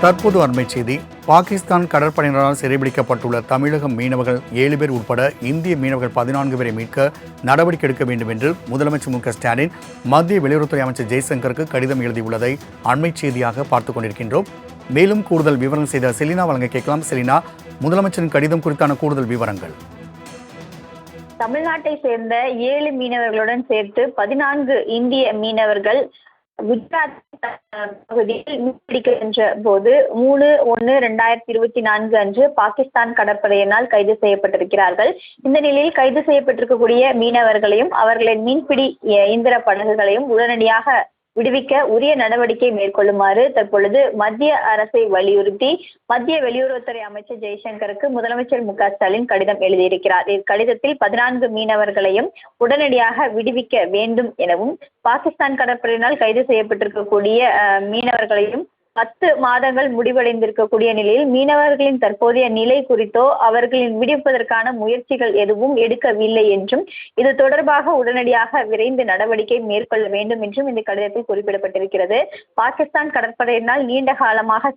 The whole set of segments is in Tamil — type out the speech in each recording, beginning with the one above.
தற்போது அண்மைச் செய்தி. பாகிஸ்தான் கடற்படையினரால் சிறைபிடிக்கப்பட்டுள்ள தமிழக மீனவர்கள் 7 பேர் உட்பட இந்திய மீனவர்கள் 14 பேரை மீட்க நடவடிக்கை எடுக்க வேண்டும் என்று முதலமைச்சர் மு.க.ஸ்டாலின் மத்திய வெளியுறவுத்துறை அமைச்சர் ஜெய்சங்கருக்கு கடிதம் எழுதியுள்ளதை அண்மைச் செய்தியாக பார்த்துக் கொண்டிருக்கின்றோம். மேலும் கூடுதல் விவரம் செய்த செலினா வழங்க கேட்கலாம். செலினா, முதலமைச்சரின் கடிதம் குறித்தான கூடுதல் விவரங்கள். தமிழ்நாட்டை சேர்ந்த 7 மீனவர்களுடன் சேர்த்து 14 இந்திய மீனவர்கள் குஜராத் பகுதியில் மீன்பிடிக்க சென்ற போது 3/1/2024 அன்று பாகிஸ்தான் கடற்படையினால் கைது செய்யப்பட்டிருக்கிறார்கள். இந்த நிலையில் கைது செய்யப்பட்டிருக்கக்கூடிய மீனவர்களையும் அவர்களின் மீன்பிடி இயந்திர படகுகளையும் உடனடியாக விடுவிக்க உரிய நடவடிக்கை மேற்கொள்ளுமாறு தற்பொழுது மத்திய அரசை வலியுறுத்தி மத்திய வெளியுறவுத்துறை அமைச்சர் ஜெய்சங்கருக்கு முதலமைச்சர் மு.க.ஸ்டாலின் கடிதம் எழுதியிருக்கிறார். இக்கடிதத்தில் 14 மீனவர்களையும் உடனடியாக விடுவிக்க வேண்டும் எனவும், பாகிஸ்தான் கடற்படையினால் கைது செய்யப்பட்டிருக்கக்கூடிய மீனவர்களையும் 10 மாதங்கள் முடிவடைந்திருக்கக்கூடிய நிலையில் மீனவர்களின் தற்போதைய நிலை குறித்தோ அவர்களின் விடுவிப்பதற்கான முயற்சிகள் எதுவும் எடுக்கவில்லை என்றும், இது தொடர்பாக உடனடியாக விரைந்து நடவடிக்கை மேற்கொள்ள வேண்டும் என்றும் இந்த கடிதத்தில் குறிப்பிடப்பட்டிருக்கிறது. பாகிஸ்தான் கடற்படையினால் நீண்ட காலமாக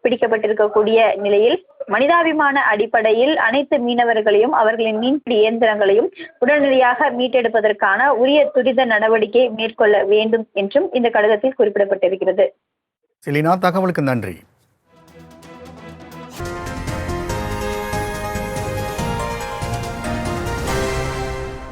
பிடிக்கப்பட்டிருக்கக்கூடிய நிலையில் மனிதாபிமான அடிப்படையில் அனைத்து மீனவர்களையும் அவர்களின் மீன்பிடி இயந்திரங்களையும் உடனடியாக மீட்டெடுப்பதற்கான உரிய துரித நடவடிக்கை மேற்கொள்ள வேண்டும் என்றும் இந்த கடிதத்தில் குறிப்பிடப்பட்டிருக்கிறது. செலினா, தகவலுக்கு நன்றி.